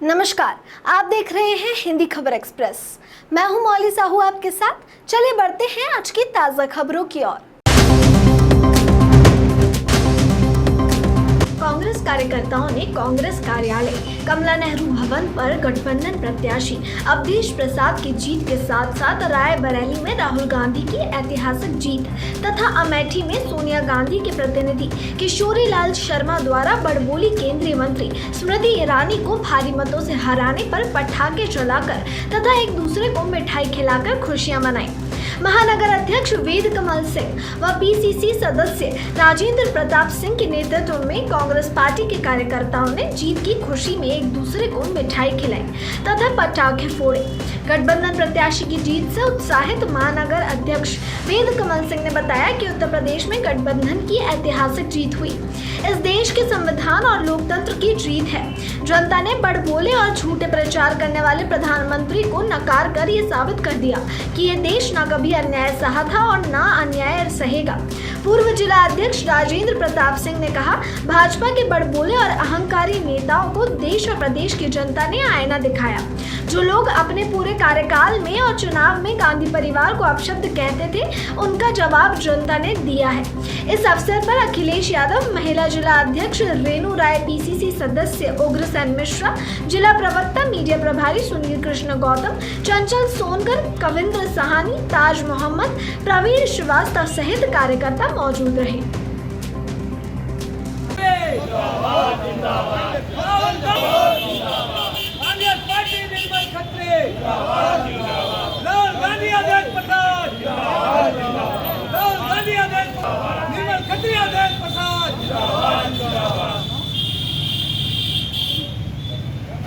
नमस्कार, आप देख रहे हैं हिंदी खबर एक्सप्रेस। मैं हूं मौली साहू आपके साथ। चलिए बढ़ते हैं आज की ताज़ा खबरों की ओर। कांग्रेस कार्यकर्ताओं ने कांग्रेस कार्यालय कमला नेहरू भवन पर गठबंधन प्रत्याशी अवधेश प्रसाद की जीत के साथ साथ रायबरेली में राहुल गांधी की ऐतिहासिक जीत तथा अमेठी में सोनिया गांधी के प्रतिनिधि किशोरी लाल शर्मा द्वारा बड़बोली केंद्रीय मंत्री स्मृति ईरानी को भारी मतों से हराने पर पटाखे जलाकर तथा एक दूसरे को मिठाई खिलाकर खुशियां मनाई। महानगर अध्यक्ष वेद कमल सिंह व पीसीसी सदस्य राजेंद्र प्रताप सिंह के नेतृत्व में कांग्रेस पार्टी के कार्यकर्ताओं ने जीत की खुशी में एक दूसरे को मिठाई खिलाई तथा पटाखे फोड़े। गठबंधन प्रत्याशी की जीत से उत्साहित महानगर अध्यक्ष वेद कमल सिंह ने बताया कि उत्तर प्रदेश में गठबंधन की ऐतिहासिक जीत हुई। इस देश के संविधान और लोकतंत्र की जीत है। जनता ने बड़बोले और झूठे प्रचार करने वाले प्रधानमंत्री को नकार कर ये साबित कर दिया कि ये देश न कभी अन्याय सहा था और न अन्याय सहेगा। पूर्व जिला अध्यक्ष राजेंद्र प्रताप सिंह ने कहा, भाजपा के बड़बोले और अहंकारी नेताओं को देश और प्रदेश की जनता ने आईना दिखाया। जो लोग अपने पूरे कार्यकाल में और चुनाव में गांधी परिवार को अपशब्द कहते थे, उनका जवाब जनता ने दिया है। इस अवसर पर अखिलेश यादव, महिला जिला अध्यक्ष रेणु राय, पीसीसी सदस्य उग्रसेन मिश्रा, जिला प्रवक्ता मीडिया प्रभारी सुनील कृष्ण गौतम, चंचल सोनकर, कविंद्र सहानी, ताज मोहम्मद, प्रवीण श्रीवास्तव सहित कार्यकर्ता मौजूद रहे।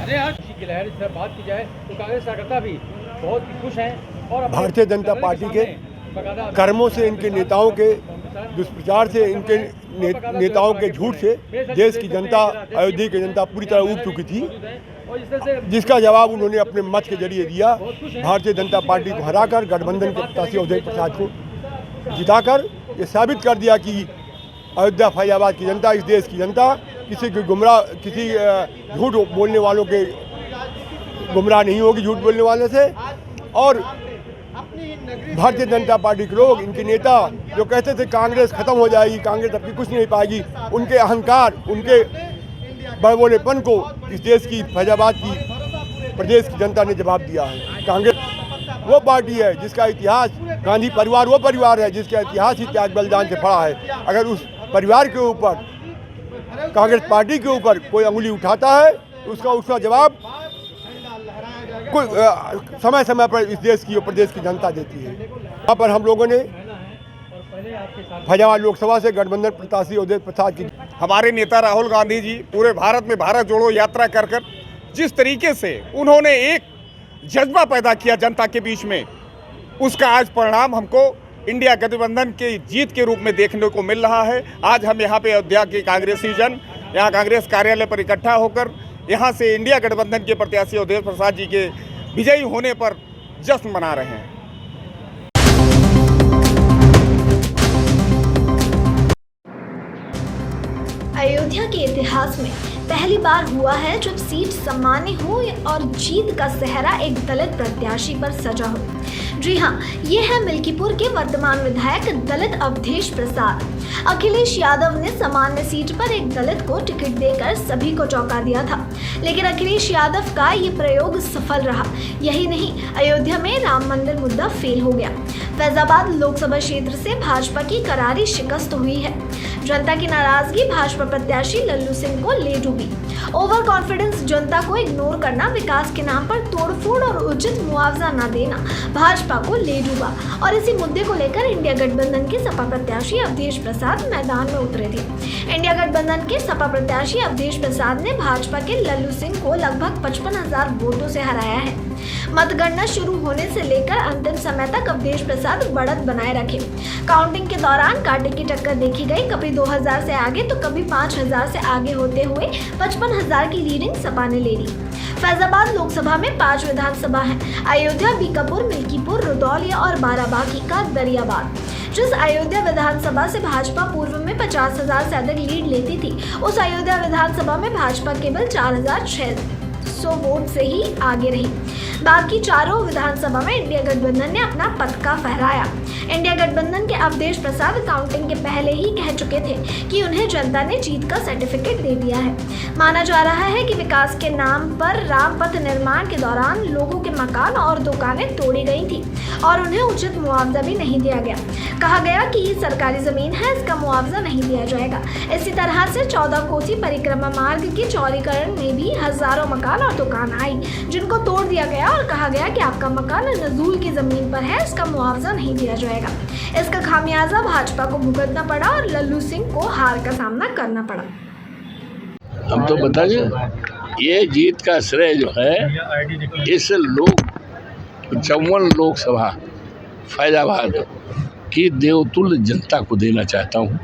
अरे यार, खुशी की लहर इस बात की जाए तो कांग्रेस कार्यकर्ता भी बहुत ही खुश हैं और भारतीय जनता पार्टी के कर्मों से, इनके नेताओं के दुष्प्रचार से, इनके नेताओं के झूठ से देश की जनता, अयोध्या की जनता पूरी तरह उब चुकी थी, जिसका जवाब उन्होंने अपने मत के जरिए दिया। भारतीय जनता पार्टी को हराकर गठबंधन के प्रत्याशी अवधेश प्रसाद को जिताकर ये साबित कर दिया कि अयोध्या फैजाबाद की जनता, इस देश की जनता किसी झूठ बोलने वालों के गुमराह नहीं होगी, झूठ बोलने वाले से। और भारतीय जनता पार्टी के लोग, इनके नेता जो कहते थे कांग्रेस खत्म हो जाएगी, कांग्रेस अपनी कुछ नहीं पाएगी, उनके अहंकार, उनके बड़बोलेपन को इस देश की, फैजाबाद की, प्रदेश की जनता ने जवाब दिया है। कांग्रेस वो पार्टी है जिसका इतिहास, गांधी परिवार वो परिवार है जिसका इतिहास ही त्याग बलिदान से पड़ा है। अगर उस परिवार के ऊपर, कांग्रेस पार्टी के ऊपर कोई अंगुली उठाता है तो उसका जवाब समय समय पर इस देश की और प्रदेश की जनता देती है। यहाँ पर हम लोगों ने फैजाबाद लोकसभा से गठबंधन प्रत्याशी अवधेश प्रसाद की, हमारे नेता राहुल गांधी जी पूरे भारत में भारत जोड़ो यात्रा कर जिस तरीके से उन्होंने एक जज्बा पैदा किया जनता के बीच में, उसका आज परिणाम हमको इंडिया गठबंधन की जीत के रूप में देखने को मिल रहा है। आज हम यहाँ पे अयोध्या के कांग्रेसी जन यहाँ कांग्रेस कार्यालय पर इकट्ठा होकर यहाँ से इंडिया गठबंधन के प्रत्याशी अवधेश प्रसाद जी के विजयी होने पर जश्न मना रहे हैं। अयोध्या के इतिहास में पहली बार हुआ है जब सीट सामान्य हो और जीत का सेहरा एक दलित प्रत्याशी पर सजा हो। जी हाँ, ये है मिल्कीपुर के वर्तमान विधायक दलित अवधेश प्रसाद। अखिलेश यादव ने सामान्य सीट पर एक दलित को टिकट देकर सभी को चौंका दिया था, लेकिन अखिलेश यादव का ये प्रयोग सफल रहा। यही नहीं, अयोध्या में राम मंदिर मुद्दा फेल हो गया। फैजाबाद लोकसभा क्षेत्र से भाजपा की करारी शिकस्त हुई है। जनता की नाराजगी भाजपा प्रत्याशी लल्लू सिंह को ले डूबी। ओवर कॉन्फिडेंस, जनता को इग्नोर करना, विकास के नाम पर तोड़फोड़ और उचित मुआवजा न देना भाजपा को ले डूबा। और इसी मुद्दे को लेकर इंडिया गठबंधन के सपा प्रत्याशी अवधेश प्रसाद मैदान में उतरे थे। इंडिया गठबंधन के सपा प्रत्याशी अवधेश प्रसाद ने भाजपा के लल्लू सिंह को लगभग 55,000 वोटों से हराया है। मतगणना शुरू होने से लेकर अंतिम समय तक अवधेश प्रसाद बढ़त बनाए रखे। काउंटिंग के दौरान कांटे की टक्कर देखी गई, कभी 2000 से आगे तो कभी 5000 से आगे होते हुए 55,000 की लीडिंग सपा ने ले ली। फैजाबाद लोकसभा में 5 विधानसभा हैं, अयोध्या, बीकापुर, मिल्कीपुर, रुदौलिया और बाराबांकी का दरियाबाद। जिस अयोध्या विधानसभा से भाजपा पूर्व में 50,000 से अधिक लीड लेती थी, उस अयोध्या विधानसभा में भाजपा केवल 100 वोट से ही आगे रही। बाकी चारों विधानसभा में इंडिया गठबंधन ने अपना पताका फहराया। इंडिया गठबंधन के अवधेश प्रसाद काउंटिंग के पहले ही कह चुके थे कि उन्हें जनता ने जीत का सर्टिफिकेट दे दिया है। माना जा रहा है कि विकास के नाम पर राम पथ निर्माण के दौरान लोगों के मकान और दुकानें तोड़ी गई थी और उन्हें उचित मुआवजा भी नहीं दिया गया। कहा गया कि ये सरकारी जमीन है, इसका मुआवजा नहीं दिया जाएगा। इसी तरह से 14 कोसी परिक्रमा मार्ग के चौड़ीकरण में भी हजारों मकान और दुकान आई जिनको तोड़ दिया गया और कहा गया कि आपका मकान नजूल की जमीन पर है, इसका मुआवजा नहीं दिया जाएगा। इसका खामियाजा भाजपा को भुगतना पड़ा और लल्लू सिंह को हार का सामना करना पड़ा। हम तो बताइए, ये जीत का श्रेय जो है इस 54 लोकसभा फैजाबाद की देवतुल्य जनता को देना चाहता हूँ,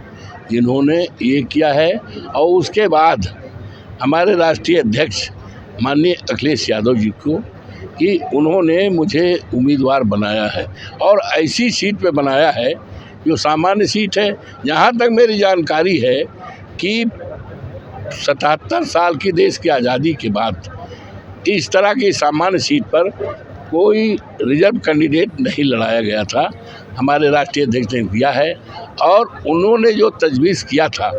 जिन्होंने ये किया है। और उसके बाद हमारे राष्ट्रीय अध्यक्ष माननीय अखिलेश यादव जी को कि उन्होंने मुझे उम्मीदवार बनाया है और ऐसी सीट पे बनाया है जो सामान्य सीट है। यहाँ तक मेरी जानकारी है कि 77 साल की देश की आज़ादी के बाद इस तरह की सामान्य सीट पर कोई रिजर्व कैंडिडेट नहीं लड़ाया गया था। हमारे राष्ट्रीय अध्यक्ष ने किया है और उन्होंने जो तजवीज़ किया था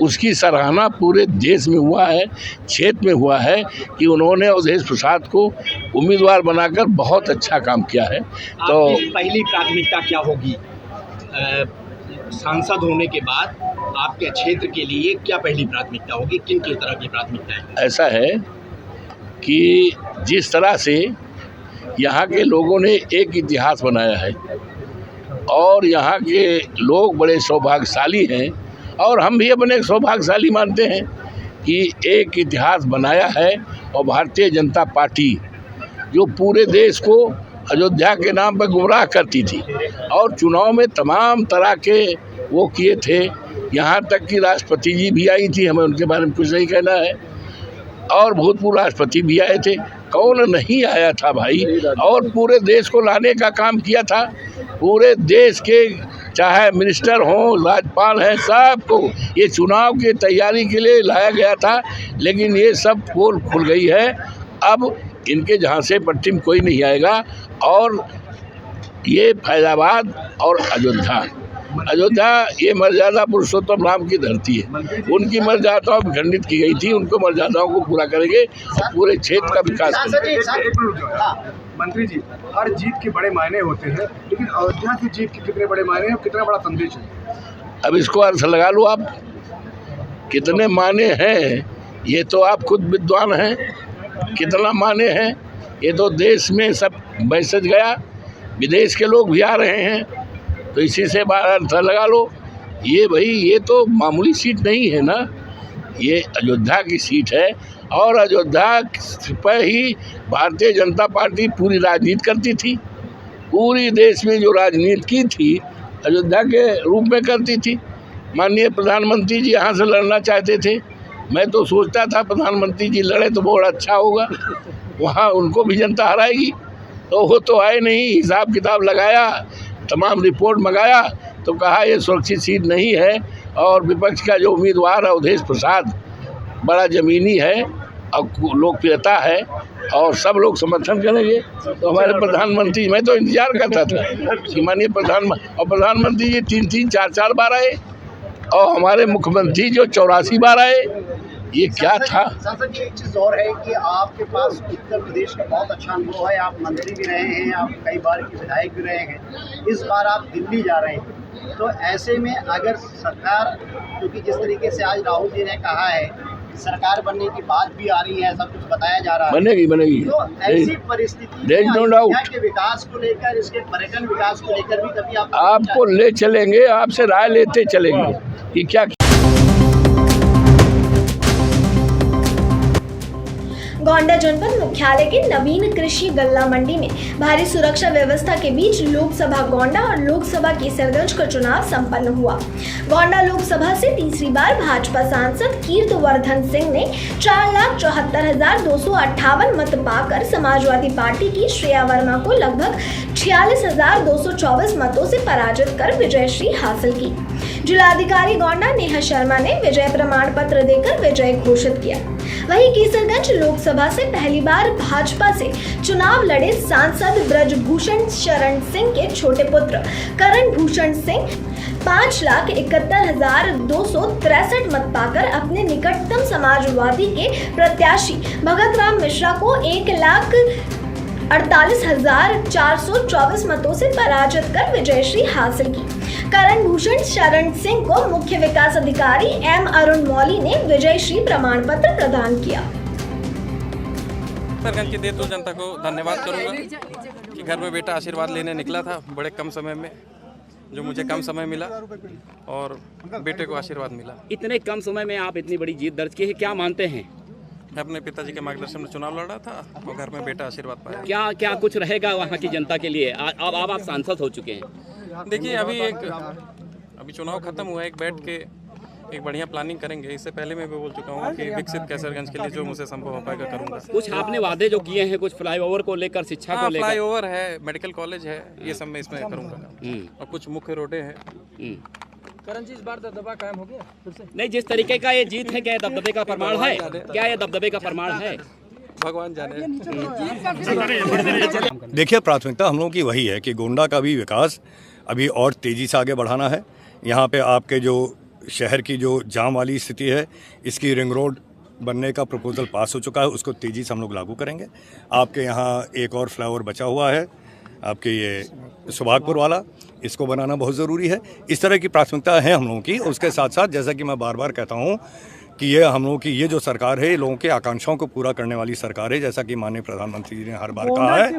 उसकी सराहना पूरे देश में हुआ है, क्षेत्र में हुआ है कि उन्होंने अवधेश प्रसाद को उम्मीदवार बनाकर बहुत अच्छा काम किया है। तो पहली प्राथमिकता क्या होगी? सांसद होने के बाद आपके क्षेत्र के लिए क्या पहली प्राथमिकता होगी? किन किस तरह की प्राथमिकताएं? ऐसा है कि जिस तरह से यहाँ के लोगों ने एक इतिहास बनाया है और यहाँ के लोग बड़े सौभाग्यशाली हैं और हम भी अपने सौभाग्यशाली मानते हैं कि एक इतिहास बनाया है। और भारतीय जनता पार्टी जो पूरे देश को अयोध्या के नाम पर गुमराह करती थी और चुनाव में तमाम तरह के वो किए थे, यहाँ तक कि राष्ट्रपति जी भी आई थी, हमें उनके बारे में कुछ नहीं कहना है, और भूतपूर्व राष्ट्रपति भी आए थे। कौन नहीं आया था भाई? और पूरे देश को लाने का काम किया था। पूरे देश के चाहे मिनिस्टर हों, राज्यपाल हैं, सबको ये चुनाव की तैयारी के लिए लाया गया था। लेकिन ये सब पोल खुल गई है। अब इनके जहाँ से पट्टी में कोई नहीं आएगा। और ये फैजाबाद और अयोध्या ये मर्यादा पुरुषोत्तम राम की धरती है। उनकी मर्यादाओं में खंडित की गई थी, उनको मर्यादाओं को पूरा करेंगे और पूरे क्षेत्र का विकास करेंगे। मंत्री जी, हर जीत के बड़े मायने होते हैं, लेकिन अयोध्या की जीत के कितने बड़े मायने हैं और कितना बड़ा संदेश है? अब इसको अर्थ लगा लो आप, कितने मायने हैं ये तो आप खुद विद्वान हैं। कितना मायने हैं ये तो देश में सब मैसेज गया, विदेश के लोग भी आ रहे हैं, तो इसी से अर्थ लगा लो। ये भाई ये तो मामूली सीट नहीं है ना, ये अयोध्या की सीट है और अयोध्या पर ही भारतीय जनता पार्टी पूरी राजनीति करती थी। पूरी देश में जो राजनीति की थी अयोध्या के रूप में करती थी। माननीय प्रधानमंत्री जी यहाँ से लड़ना चाहते थे। मैं तो सोचता था प्रधानमंत्री जी लड़े तो बहुत अच्छा होगा, वहाँ उनको भी जनता हराएगी। तो वो तो आए नहीं, हिसाब किताब लगाया, तमाम रिपोर्ट मंगाया तो कहा ये सुरक्षित सीट नहीं है। और विपक्ष का जो उम्मीदवार है अवधेश प्रसाद बड़ा ज़मीनी है और लोकप्रियता है और सब लोग समर्थन करेंगे। तो हमारे प्रधानमंत्री, मैं तो इंतजार करता था कि माननीय प्रधानमंत्री जी 3-3, 4-4 बार आए और हमारे मुख्यमंत्री जो 84 बार आए। ये क्या था? सांसद जी, एक चीज़ और है कि आपके पास उत्तर प्रदेश का बहुत अच्छा अनुभव है, आप मंत्री भी रहे हैं, आप कई बार के विधायक भी रहे हैं, इस बार आप दिल्ली जा रहे हैं। तो ऐसे में अगर सरकार, क्योंकि जिस तरीके से आज राहुल जी ने कहा है सरकार बनने की बात भी आ रही है, सब कुछ बताया जा रहा है, बनेगी। तो ऐसी परिस्थिति में अयोध्या के विकास को लेकर, इसके पर्यटन विकास को लेकर भी कभी आपको ले चलेंगे, आपसे राय लेते चलेंगे कि क्या। गोंडा जनपद मुख्यालय के नवीन कृषि गल्ला मंडी में भारी सुरक्षा व्यवस्था के बीच लोकसभा गोंडा और लोकसभा केसरगंज का चुनाव संपन्न हुआ। गोंडा लोकसभा से तीसरी बार भाजपा सांसद कीर्तवर्धन सिंह ने 4,74,258 मत पाकर समाजवादी पार्टी की श्रेया वर्मा को लगभग 46,224 मतों से पराजित कर विजयश्री हासिल की। जिलाधिकारी गोंडा नेहा शर्मा ने विजय प्रमाण पत्र देकर विजय घोषित किया। वहीं केसरगंज लोकसभा से पहली बार भाजपा से चुनाव लड़े सांसद ब्रजभूषण शरण सिंह के छोटे पुत्र करण भूषण सिंह 5,71,263 मत पाकर अपने निकटतम समाजवादी के प्रत्याशी भगत राम मिश्रा को 1,48,424 मतों से पराजित कर विजयश्री हासिल की। करण भूषण शरण सिंह को मुख्य विकास अधिकारी एम अरुण मौली ने विजयश्री प्रमाण पत्र प्रदान किया। केसरगंज की देवतुल जनता को धन्यवाद करूंगा कि घर में बेटा आशीर्वाद लेने निकला था बड़े कम समय में, जो मुझे कम समय मिला और बेटे को आशीर्वाद मिला। इतने कम समय में आप इतनी बड़ी जीत दर्ज की है, क्या मानते हैं? मैं अपने पिताजी के मार्गदर्शन में चुनाव लड़ा था और घर में बेटा आशीर्वाद पाया। क्या क्या कुछ रहेगा वहाँ की जनता के लिए? अब आप सांसद हो चुके हैं। देखिए अभी चुनाव खत्म हुआ है, एक बैठ के एक बढ़िया प्लानिंग करेंगे। इससे पहले मैं भी बोल चुका हूँ कि विकसित कैसरगंज के लिए जो मुझे संभव हो पाएगा करूँगा। कुछ आपने वादे जो किए हैं, कुछ फ्लाईओवर को लेकर, शिक्षा को लेकर। फ्लाईओवर है, मेडिकल कॉलेज है, ये सब मैं इसमें करूँगा और कुछ मुख्य रोडें हैं। करण जी, इस बार दबदबा कायम हो गया फिर से? नहीं, जिस तरीके का ये जीत है, क्या ये दबदबे का प्रमाण है? क्या ये दबदबे का प्रमाण है? भगवान जाने। देखिए, प्राथमिकता हम लोगों की वही है कि गोंडा का भी विकास अभी और तेज़ी से आगे बढ़ाना है। यहाँ पे आपके जो शहर की जो जाम वाली स्थिति है, इसकी रिंग रोड बनने का प्रपोजल पास हो चुका है, उसको तेज़ी से हम लोग लागू करेंगे। आपके यहाँ एक और फ्लाईओवर बचा हुआ है, आपके ये सुभागपुर वाला, इसको बनाना बहुत ज़रूरी है। इस तरह की प्राथमिकता है हम लोगों की। उसके साथ साथ जैसा कि मैं बार बार कहता हूँ कि ये हम लोगों की ये जो सरकार है, ये लोगों की आकांक्षाओं को पूरा करने वाली सरकार है, जैसा कि माननीय प्रधानमंत्री जी ने हर बार कहा है।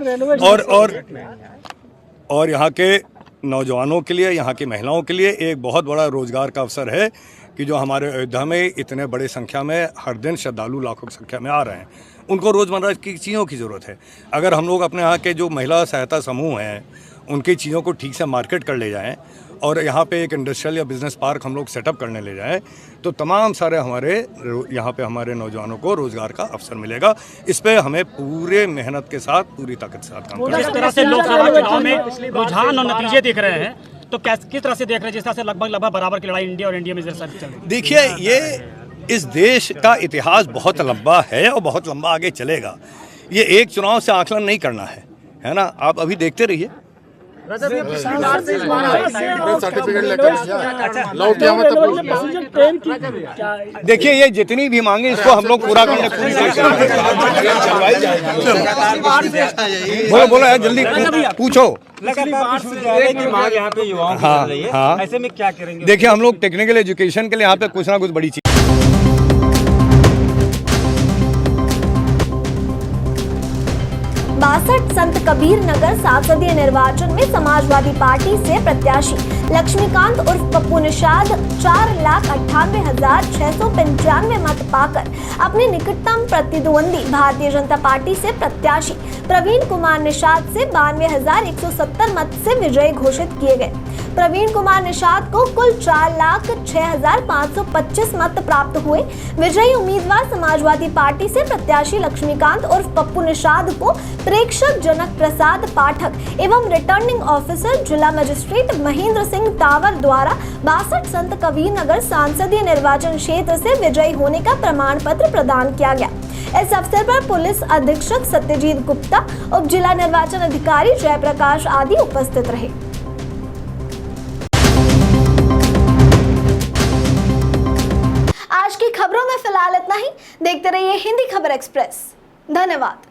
और यहाँ के नौजवानों के लिए, यहाँ की महिलाओं के लिए एक बहुत बड़ा रोजगार का अवसर है कि जो हमारे अयोध्या में इतने बड़े संख्या में हर दिन श्रद्धालु लाखों की संख्या में आ रहे हैं, उनको रोज़मर्रा की चीज़ों की ज़रूरत है। अगर हम लोग अपने यहाँ के जो महिला सहायता समूह हैं, उनकी चीज़ों को ठीक से मार्केट कर ले जाएं और यहाँ पे एक इंडस्ट्रियल या बिज़नेस पार्क हम लोग सेटअप करने ले जाएं, तो तमाम सारे हमारे यहाँ पे हमारे नौजवानों को रोज़गार का अवसर मिलेगा। इस पे हमें पूरे मेहनत के साथ, पूरी ताकत के साथ काम करना है। जिस तरह से लोकसभा चुनाव में रुझान और नतीजे दिख रहे हैं, तो किस तरह से देख रहे हैं? जिस तरह से लगभग बराबर की लड़ाई इंडिया और इंडिया में चल रही है। देखिए, ये इस देश का इतिहास बहुत लंबा है और बहुत लंबा आगे चलेगा। ये एक चुनाव से आकलन नहीं करना है ना? आप अभी देखते रहिए। देखिए, ये जितनी भी मांगे इसको हम लोग पूरा करने पूरी बोलो यार, जल्दी पूछो। मांग यहाँ पे युवाओं की चल रही है, ऐसे में क्या करेंगे? देखिए, हम लोग टेक्निकल एजुकेशन के लिए यहाँ पे कुछ ना कुछ बड़ी चीज। 62 संत कबीर नगर संसदीय निर्वाचन में समाजवादी पार्टी से प्रत्याशी लक्ष्मीकांत उर्फ पप्पू निषाद 4,98,695 मत पाकर अपने निकटतम प्रतिद्वंदी भारतीय जनता पार्टी से प्रत्याशी प्रवीण कुमार निषाद से 92,170 मत से विजयी घोषित किए गए। प्रवीण कुमार निषाद को कुल 4,06,525 मत प्राप्त हुए। विजयी उम्मीदवार समाजवादी पार्टी से प्रत्याशी लक्ष्मीकांत उर्फ पप्पू निषाद को प्रेक्षक जनक प्रसाद पाठक एवं रिटर्निंग ऑफिसर जिला मजिस्ट्रेट महेंद्र सिंह तावर द्वारा 62 संत कबीर नगर संसदीय निर्वाचन क्षेत्र से विजयी होने का प्रमाण पत्र प्रदान किया गया। इस अवसर पर पुलिस अधीक्षक सत्यजीत गुप्ता, उप जिला निर्वाचन अधिकारी जयप्रकाश आदि उपस्थित रहे। आज की खबरों में फिलहाल इतना ही। देखते रहिए हिंदी खबर एक्सप्रेस। धन्यवाद।